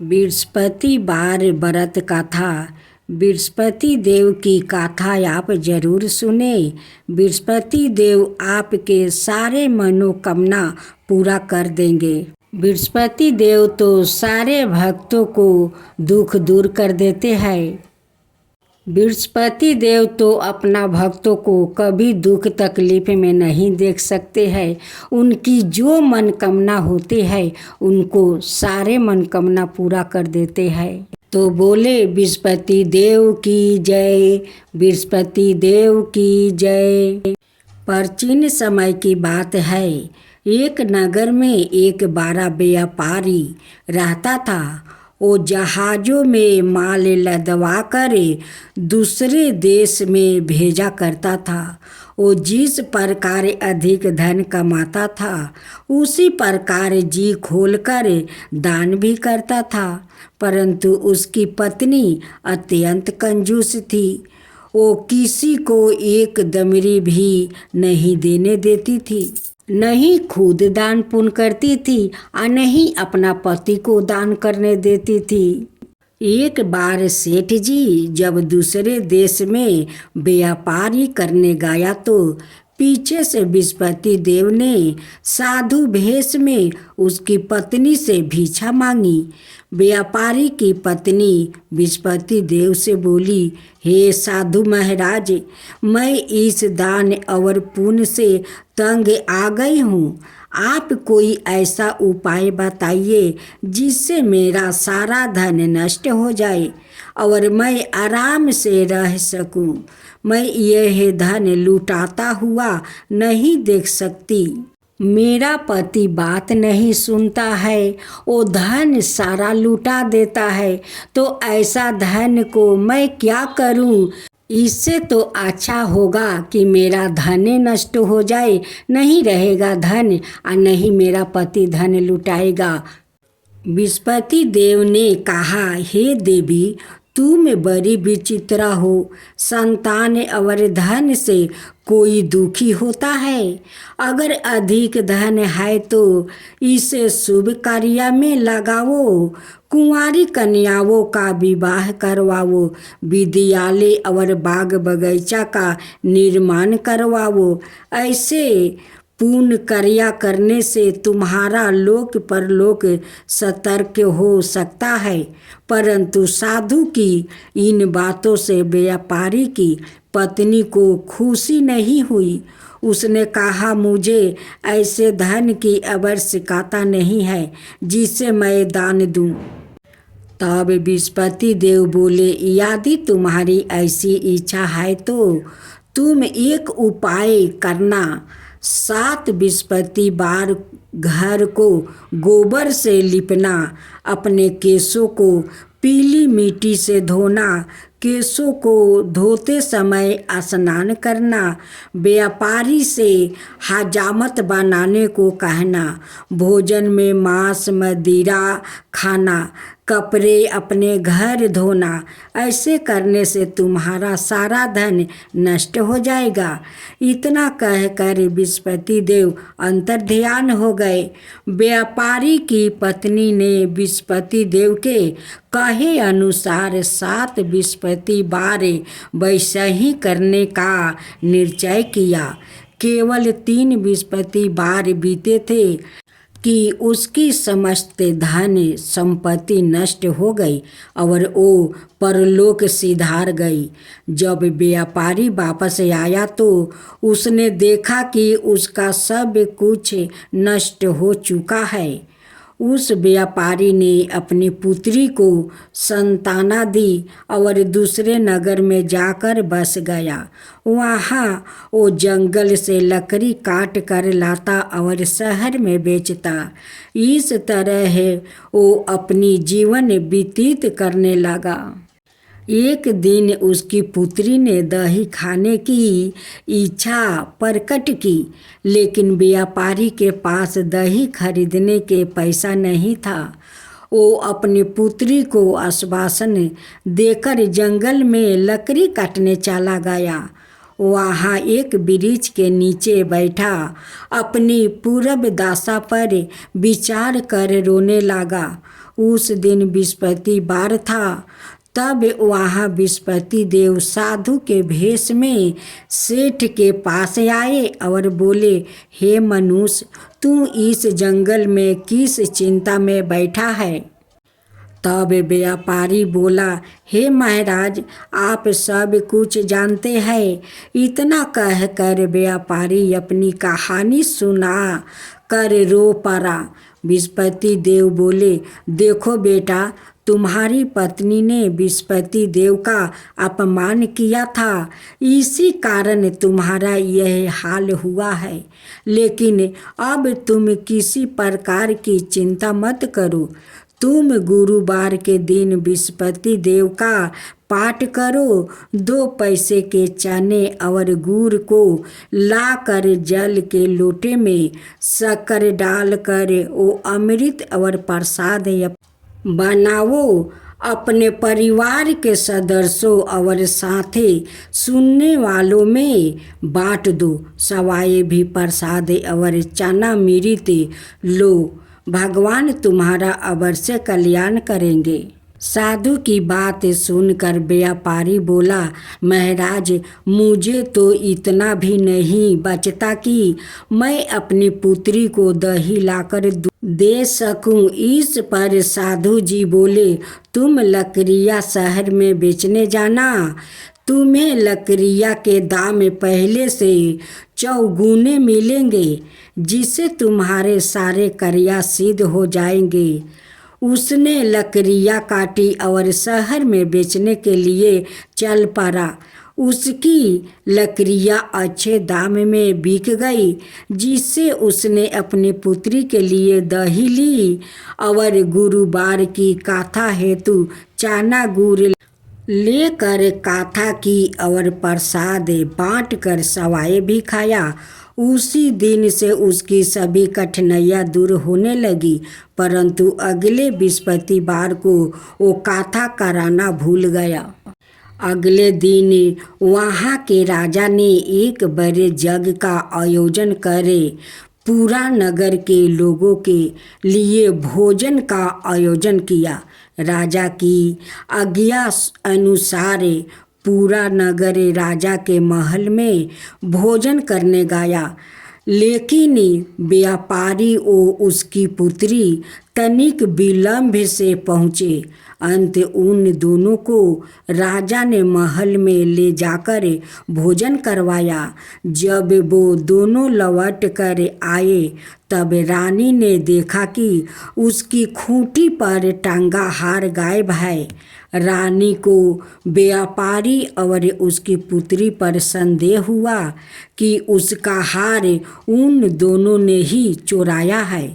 बृहस्पति बार व्रत कथा। बृहस्पति देव की कथा आप जरूर सुने। बृहस्पति देव आपके सारे मनोकामना पूरा कर देंगे। बृहस्पति देव तो सारे भक्तों को दुख दूर कर देते हैं। बृहस्पति देव तो अपना भक्तों को कभी दुख तकलीफ में नहीं देख सकते हैं। उनकी जो मनोकामना होती है उनको सारे मनोकामना पूरा कर देते हैं। तो बोले बृहस्पति देव की जय, बृहस्पति देव की जय। प्राचीन समय की बात है। एक नगर में एक बड़ा व्यापारी रहता था। वो जहाज़ों में माल लदवा कर दूसरे देश में भेजा करता था। वो जिस प्रकार अधिक धन कमाता था उसी प्रकार जी खोलकर दान भी करता था। परंतु उसकी पत्नी अत्यंत कंजूस थी। वो किसी को एक दमड़ी भी नहीं देने देती थी, नहीं खुद दान पुण्य करती थी और नहीं अपना पति को दान करने देती थी। एक बार सेठ जी जब दूसरे देश में व्यापारी करने गया तो पीछे से बृहस्पति देव ने साधु भेष में उसकी पत्नी से भिक्षा मांगी। व्यापारी की पत्नी बृहस्पति देव से बोली, हे साधु महाराज, मैं इस दान और पुण्य से तंग आ गई हूँ। आप कोई ऐसा उपाय बताइए जिससे मेरा सारा धन नष्ट हो जाए और मैं आराम से रह सकूं। मैं यह धन लुटाता हुआ नहीं देख सकती। मेरा पति बात नहीं सुनता है, वो धन सारा लुटा देता है। तो ऐसा धन को मैं क्या करूं? इससे तो अच्छा होगा कि मेरा धन नष्ट हो जाए, नहीं रहेगा धन और नहीं मेरा पति धन लुटाएगा। बृहस्पति देव ने कहा, हे देवी, तुम बड़ी विचित्र हो। संतान और धन से कोई दुखी होता है। अगर अधिक धन है तो इसे शुभ कार्य में लगाओ, कुंवारी कन्याओं का विवाह करवाओ, विद्यालय और बाग बगीचा का निर्माण करवाओ। ऐसे पूर्ण कार्य करने से तुम्हारा लोक परलोक सतर्क हो सकता है। परंतु साधु की इन बातों से व्यापारी की पत्नी को खुशी नहीं हुई। उसने कहा, मुझे ऐसे धन की आवश्यकता नहीं है जिसे मैं दान दूं। तब बृहस्पति देव बोले, यदि तुम्हारी ऐसी इच्छा है तो तुम एक उपाय करना। 7 बृहस्पतिवार घर को गोबर से लिपना, अपने केशों को पीली मिट्टी से धोना, केशों को धोते समय स्नान करना, व्यापारी से हजामत बनाने को कहना, भोजन में मांस मदिरा खाना, कपड़े अपने घर धोना। ऐसे करने से तुम्हारा सारा धन नष्ट हो जाएगा। इतना कहकर बृहस्पति देव अंतर्ध्यान हो गए। व्यापारी की पत्नी ने बृहस्पति देव के कहे अनुसार 7 बृहस्पतिवार वैसे ही करने का निश्चय किया। केवल 3 बृहस्पतिवार बीते थे कि उसकी समस्त धन संपत्ति नष्ट हो गई और वो परलोक सिधार गई। जब व्यापारी वापस आया तो उसने देखा कि उसका सब कुछ नष्ट हो चुका है। उस व्यापारी ने अपनी पुत्री को संताना दी और दूसरे नगर में जाकर बस गया। वहाँ वो जंगल से लकड़ी काट कर लाता और शहर में बेचता। इस तरह वो अपनी जीवन व्यतीत करने लगा। एक दिन उसकी पुत्री ने दही खाने की इच्छा प्रकट की, लेकिन व्यापारी के पास दही खरीदने के पैसा नहीं था। वो अपनी पुत्री को आश्वासन देकर जंगल में लकड़ी काटने चला गया। वहाँ एक वृक्ष के नीचे बैठा अपनी पूरब दशा पर विचार कर रोने लगा। उस दिन बृहस्पतिवार था। तब वहाँ बृहस्पति देव साधु के भेष में सेठ के पास आए और बोले, हे मनुष्य, तू इस जंगल में किस चिंता में बैठा है? तब व्यापारी बोला, हे महाराज, आप सब कुछ जानते हैं। इतना कहकर व्यापारी अपनी कहानी सुना कर रो पड़ा। बृहस्पति देव बोले, देखो बेटा, तुम्हारी पत्नी ने बृहस्पति देव का अपमान किया था, इसी कारण तुम्हारा यह हाल हुआ है। लेकिन अब तुम किसी प्रकार की चिंता मत करो। तुम गुरुवार के दिन बृहस्पति देव का पाठ करो। 2 पैसे के चने और गुड़ को लाकर जल के लोटे में शक्कर डालकर वो अमृत और प्रसाद बनाओ। अपने परिवार के सदस्यों और साथी सुनने वालों में बांट दो। सवाए भी प्रसाद और चना मृत लो। भगवान तुम्हारा अवश्य कल्याण करेंगे। साधु की बात सुनकर व्यापारी बोला, महाराज, मुझे तो इतना भी नहीं बचता कि मैं अपनी पुत्री को दही लाकर दे सकूं। इस पर साधु जी बोले, तुम लकड़ियाँ शहर में बेचने जाना। तुम्हें लकड़ियाँ के दाम पहले से चौगुने मिलेंगे, जिससे तुम्हारे सारे कार्य सिद्ध हो जाएंगे। उसने लकड़ियाँ काटी और शहर में बेचने के लिए चल पड़ा। उसकी लकड़ियाँ अच्छे दाम में बिक गई, जिससे उसने अपनी पुत्री के लिए दही ली और गुरुवार की कथा हेतु चना गुड़ लेकर कथा की और प्रसाद बांट कर सवाए भी खाया। उसी दिन से उसकी सभी कठिनाइयाँ दूर होने लगी, परंतु अगले बृहस्पतिवार को वो कथा कराना भूल गया। अगले दिन वहाँ के राजा ने एक बड़े यज्ञ का आयोजन करे पूरा नगर के लोगों के लिए भोजन का आयोजन किया। राजा की आज्ञा अनुसार पूरा नगर राजा के महल में भोजन करने गया, लेकिन व्यापारी और उसकी पुत्री तनिक विलंब से पहुँचे। अंत उन दोनों को राजा ने महल में ले जाकर भोजन करवाया। जब वो दोनों लौट कर आए तब रानी ने देखा कि उसकी खूंटी पर टंगा हार गायब है। रानी को व्यापारी और उसकी पुत्री पर संदेह हुआ कि उसका हार उन दोनों ने ही चुराया है।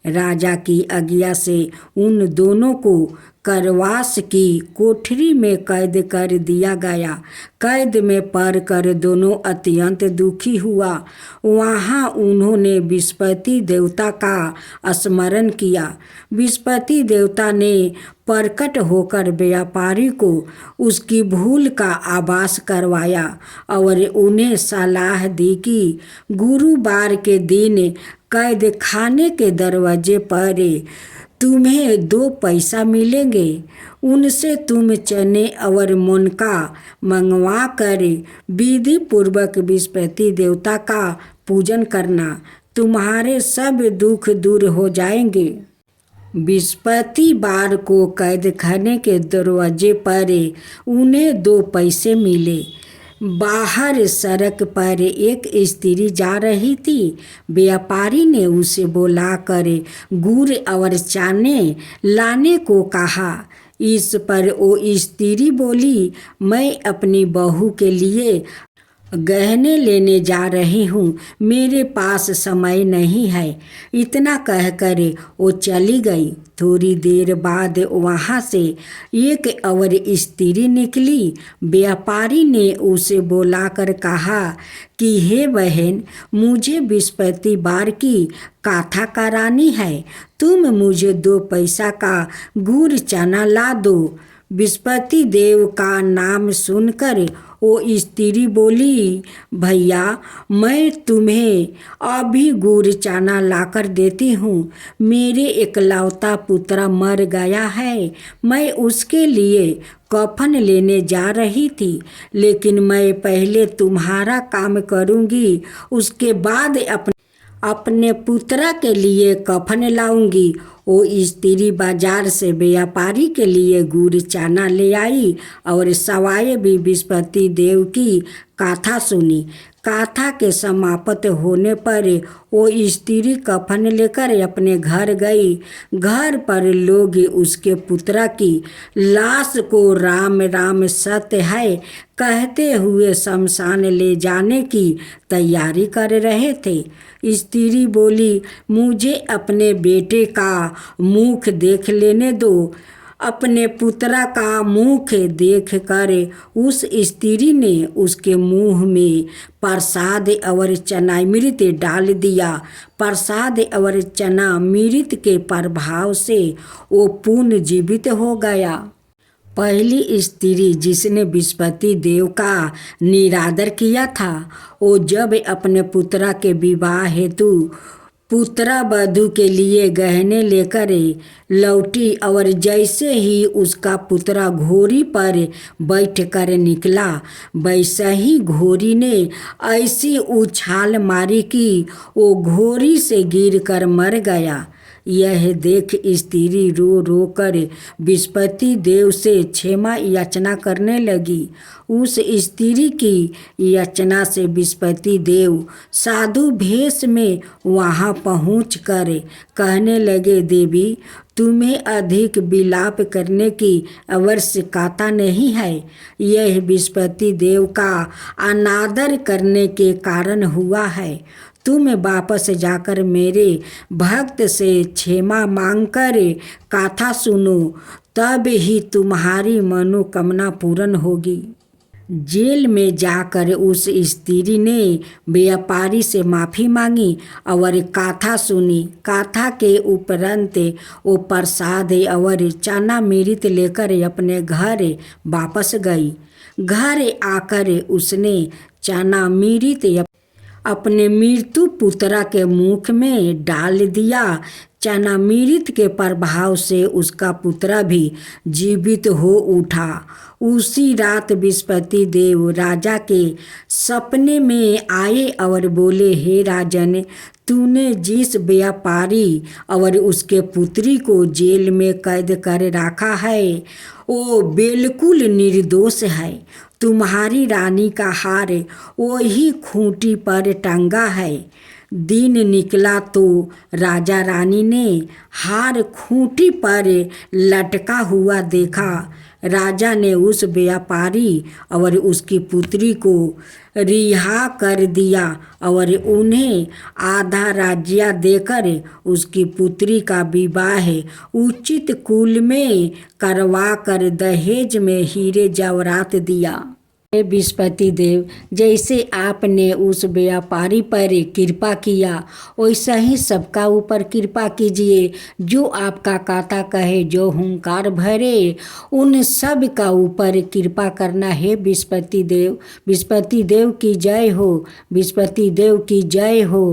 राजा की आज्ञा से उन दोनों को करवास की कोठरी में कैद कर दिया गया। कैद में पड़कर दोनों अत्यंत दुखी हुआ। वहाँ उन्होंने बृहस्पति देवता का स्मरण किया। बृहस्पति देवता ने प्रकट होकर व्यापारी को उसकी भूल का आभास करवाया और उन्हें सलाह दी कि गुरुवार के दिन कैद खाने के दरवाजे पर तुम्हें 2 पैसा मिलेंगे। उनसे तुम चने और मुनका मंगवा कर विधि पूर्वक बृहस्पति देवता का पूजन करना। तुम्हारे सब दुख दूर हो जाएंगे। बृहस्पतिवार को कैद खाने के दरवाजे पर उन्हें 2 पैसे मिले। बाहर सड़क पर एक स्त्री जा रही थी। व्यापारी ने उसे बुलाकर गुड़ और चने लाने को कहा। इस पर वो स्त्री बोली, मैं अपनी बहू के लिए गहने लेने जा रही हूँ, मेरे पास समय नहीं है। इतना कहकर वो चली गई। थोड़ी देर बाद वहाँ से एक और स्त्री निकली। व्यापारी ने उसे बुलाकर कहा कि हे बहन, मुझे बृहस्पतिवार की कथा करानी है, तुम मुझे 2 पैसा का गुड़ चना ला दो। बृहस्पति देव का नाम सुनकर वो स्त्री बोली, भैया मैं तुम्हें अभी गुड़ चाना लाकर देती हूँ। मेरे इकलौता पुत्र मर गया है, मैं उसके लिए कफन लेने जा रही थी, लेकिन मैं पहले तुम्हारा काम करूँगी, उसके बाद अपने पुत्र के लिए कफन लाऊंगी। वो स्त्री बाजार से व्यापारी के लिए गुड़ चाना ले आई और सवाए भी बृहस्पति देव की गाथा सुनी। गाथा के समाप्त होने पर वो स्त्री कफन लेकर अपने घर गई। घर पर लोग उसके पुत्र की लाश को राम राम सत्य है कहते हुए शमशान ले जाने की तैयारी कर रहे थे। स्त्री बोली, मुझे अपने बेटे का मुख देख लेने दो। अपने पुत्र का मुख देख कर उस स्त्री ने उसके मुंह में प्रसाद और चनामृत डाल दिया। प्रसाद और चनामृत के प्रभाव से वो पुनर्जीवित हो गया। पहली स्त्री जिसने बृहस्पति देव का निरादर किया था, वो जब अपने पुत्र के विवाह हेतु पुत्र वधू के लिए गहने लेकर लौटी और जैसे ही उसका पुत्र घोड़ी पर बैठकर निकला, वैसा ही घोड़ी ने ऐसी उछाल मारी कि वो घोड़ी से गिरकर मर गया। यह देख स्त्री रो रो कर बृहस्पति देव से क्षमा याचना करने लगी। उस स्त्री की याचना से बृहस्पति देव साधु भेष में वहाँ पहुँचकर कहने लगे, देवी तुम्हें अधिक विलाप करने की आवश्यकता नहीं है। यह बृहस्पति देव का अनादर करने के कारण हुआ है। तुम वापस जाकर मेरे भक्त से क्षमा मांगकर गाथा सुनो, तब ही तुम्हारी मनोकामना पूर्ण होगी। जेल में जाकर उस स्त्री ने व्यापारी से माफ़ी मांगी और गाथा सुनी। गाथा के उपरांत वो प्रसाद और चनामृत लेकर अपने घर वापस गई। घर आकर उसने चनामृत अपने मृत्यु पुत्र के मुख में डाल दिया। चनामृत के प्रभाव से उसका पुत्र भी जीवित हो उठा। उसी रात बृहस्पति देव राजा के सपने में आए और बोले, हे राजन, तूने जिस व्यापारी और उसके पुत्री को जेल में कैद कर रखा है वो बिल्कुल निर्दोष है। तुम्हारी रानी का हार वही खूंटी पर टंगा है। दिन निकला तो राजा रानी ने हार खूंटी पर लटका हुआ देखा। राजा ने उस व्यापारी और उसकी पुत्री को रिहा कर दिया और उन्हें आधा राज्य देकर उसकी पुत्री का विवाह उचित कुल में करवा कर दहेज में हीरे जवाहरात दिया। हे बृहस्पति देव, जैसे आपने उस व्यापारी पर कृपा किया वैसा ही सबका ऊपर कृपा कीजिए। जो आपका गाथा कहे, जो हुंकार भरे, उन सब का ऊपर कृपा करना है बृहस्पति देव। बृहस्पति देव की जय हो, बृहस्पति देव की जय हो।